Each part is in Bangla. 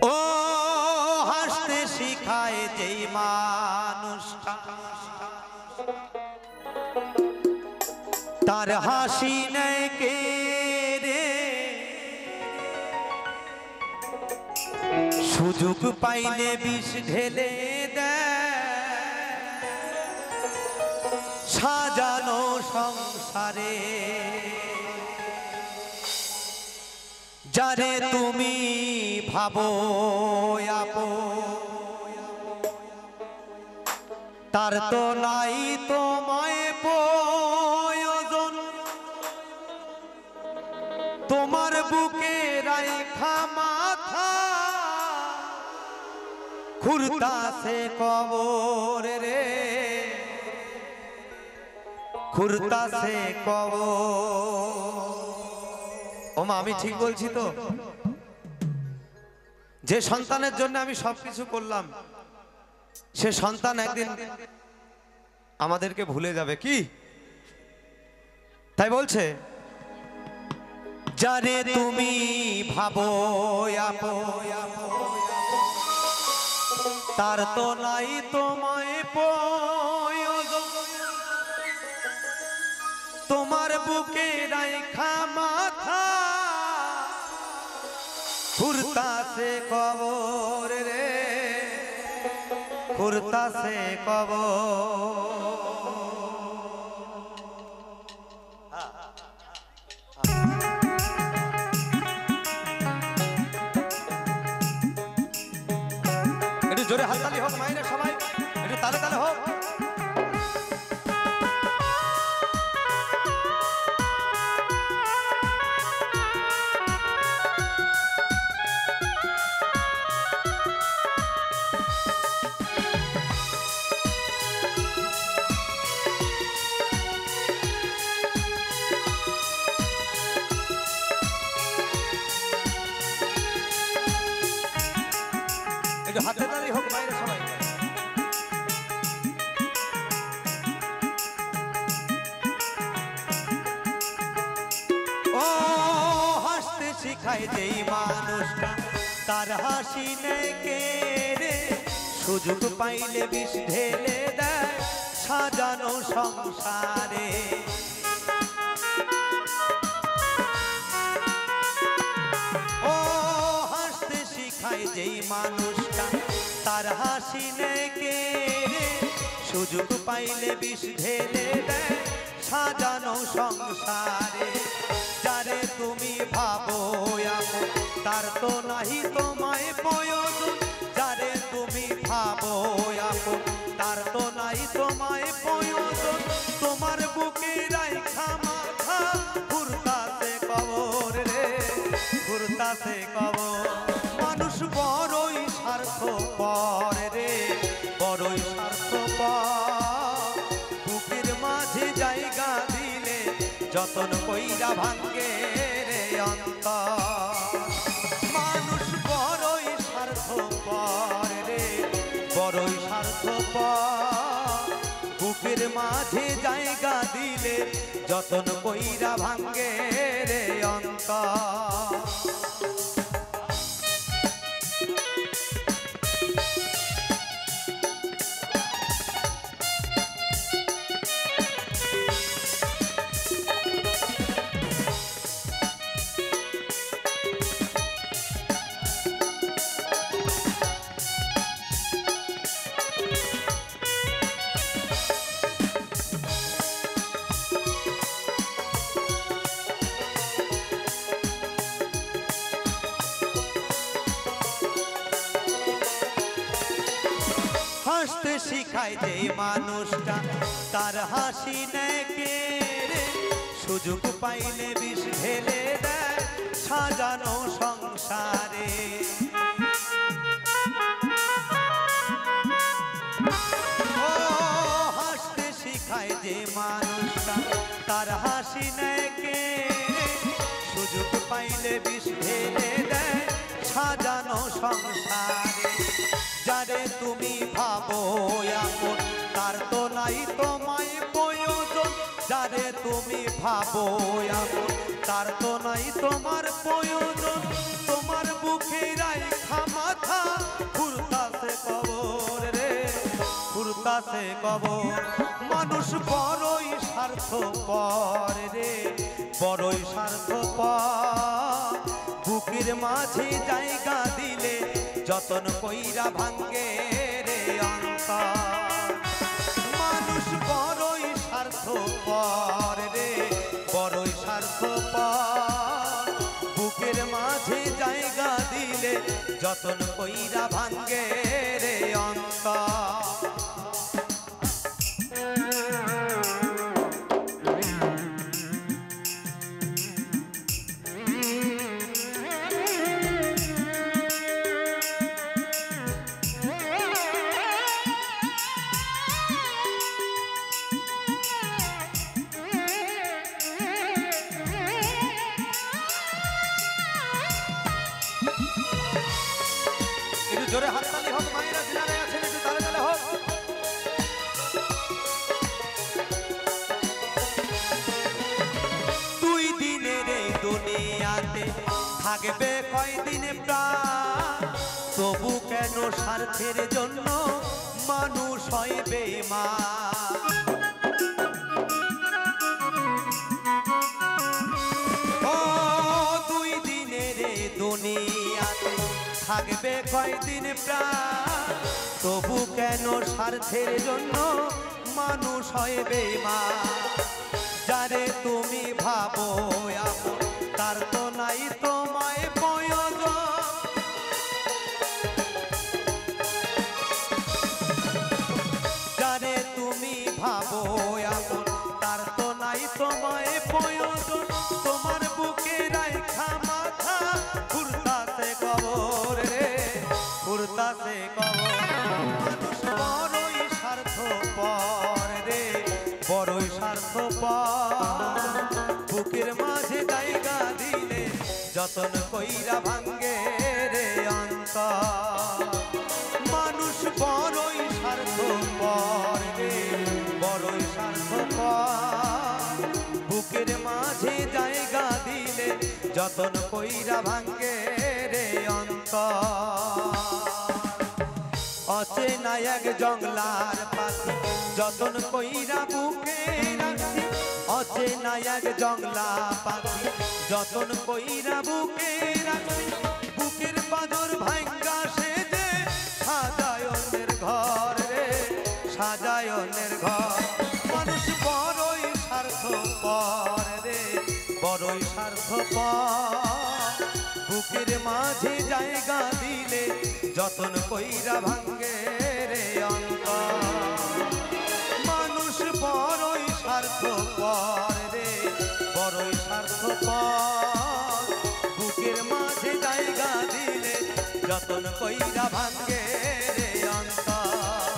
ও হাসতে শিখায় যেই মানুষটা তার হাসি নেই কে রে, সুযোগ পাইলে বিষ ঢেলে দেয় সাজানো সংসারে। যারে তুমি ভাবো আপন তার তো নাই তোমায় প্রয়োজন, তোমার বুকে রাইখা মাথা খুরতাছে কবর রে, খুরতাছে কবর। ওমা আমি ঠিক বলছি তো? যে সন্তানের জন্য আমি সবকিছু করলাম সে সন্তান একদিন আমাদেরকে ভুলে যাবে কি? তাই বলছে যারে তুমি ভাবো তার তো নাই তোমায় প্রয়োজন, তোমার বুকে রাইখা মাথা খুরতাছে কবর রে, খুরতাছে কবর। একটু জোরে হাততালি হোক মাইরা সবাই, একটু তালে তালে হোক। একটু হাতে তালি হোক মাইরা সবাই। ও হাসতে শিখায় যেই মানুষটা তার হাসি নেই কে রে, সুযোগ পাইলে বিষ ঢেলে দেয় সাজানো সংসারে। ও হাসতে শিখায় যেই মানুষটা তার হাসি নেই কে রে, সুযোগ পাইলে বিষ ঢেলে দেয় সাজানো সংসারে। যারে তুমি ভাবো আপন তার তো নাহি তোমায় প্রয়োজন, যারে তুমি ভাবো আপন তার তো নাই তোমায় প্রয়োজন, তোমার বুকে রাইখা মাথা ঘুরতাছে কবর রে, ঘুরতাছে কবর। মানুষ বড়ই স্বার্থপর রে, বড়ই স্বার্থপর, বুকের মাঝে জায়গা দিলে যতন কইরা ভাঙ্গে রে অন্তর। মানুষ বড়ই স্বার্থপর রে, বড়ই স্বার্থপর, বুকের মাঝে জায়গা দিলে যতন কইরা ভাঙ্গে রে অন্তর। হাসতে শিখায় যে মানুষটা তার হাসি নেই কে রে, সুযোগ পাইলে বিষ ঢেলে দেয় সাজানো সংসারে। ও হাসতে শিখায় যে মানুষটা তার হাসি নেই কে রে, সুযোগ পাইলে বিষ ঢেলে দেয় সাজানো সংসারে। যারে তুমি ভাবো আপন তার তো নাই তোমায় প্রয়োজন, যারে তুমি ভাবো আপন তার তো নাই তোমার প্রয়োজন, তোমার বুকে রাইখা মাথা খুঁড়তাছে কবর। মানুষ বড়ই স্বার্থপর রে, বড়ই স্বার্থপর। বুকের মাঝে জায়গা দিলে যতন কইরা ভাঙ্গে রে অন্তর। মানুষ বড়ই স্বার্থপর রে, বড়ই স্বার্থপর। বুকের মাঝে জায়গা দিলে যতন কইরা ভাঙ্গে রে অন্তর। জোরে হাততালি হোক, মায়েরা যিনারা আছেন একটু তালে তালে হোক। দুই দিনের এই দুনিয়াতে থাকবে কয়দিনে প্রাণ, তবু কেন স্বার্থের জন্য মানুষ হয় বেঈমান। ও দুই দিনের এই দুনিয়াতে থাকবে কয়দিন প্রাণ, তবু কেন স্বার্থের জন্য মানুষ হয় বেঈমান। যারে তুমি ভাবো আপন তার তো নাই তোমায় প্রয়োজন। যারে তুমি ভাবো আপন তার তো নাই তোমায় প্রয়োজন। তোমার বুকে রাইখা মাথা ঘুরতাছে কবর রে, ঘুরতাছে কবর। মানুষ বড়ই স্বার্থপর রে, বড়ই স্বার্থপর। বুকের মাঝে জায়গা দিলে যতন কইরা ভাঙ্গে রে অন্তর। মানুষ বড়ই স্বার্থপর রে, বড়ই স্বার্থপর। বুকের মাঝে জায়গা দিলে যতন কইরা ভাঙ্গে রে অন্তর। অচেনা এক জংলার পাখি যতন কইরা বুকে রাখছি। অচেনা এক জংলা পাখি যতন কইরা বুকে রাখছি। বুকের পাঁজর ভাঙ্গা সেজে সাজায় অন্যের ঘর রে, সাজায় অন্যের ঘর। মানুষ বড়ই স্বার্থপর রে, বড়ই স্বার্থপর। বুকের মাঝে জায়গা দিলে যতন কইরা ভাঙ্গে রে অন্তর। মানুষ বড়ই স্বার্থপর রে, বড়ই স্বার্থপর। বুকের মাঝে জায়গা দিলে যতন কইরা ভাঙ্গে রে অন্তর।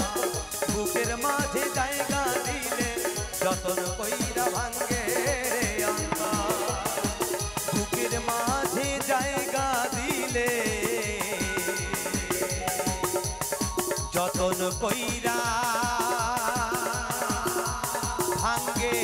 বুকের মাঝে জায়গা দিলে যতন কইরা ভাঙ্গে রে অন্তর। বুকের মাঝে জায়গা দিলে যতন কইরা ভাঙ্গে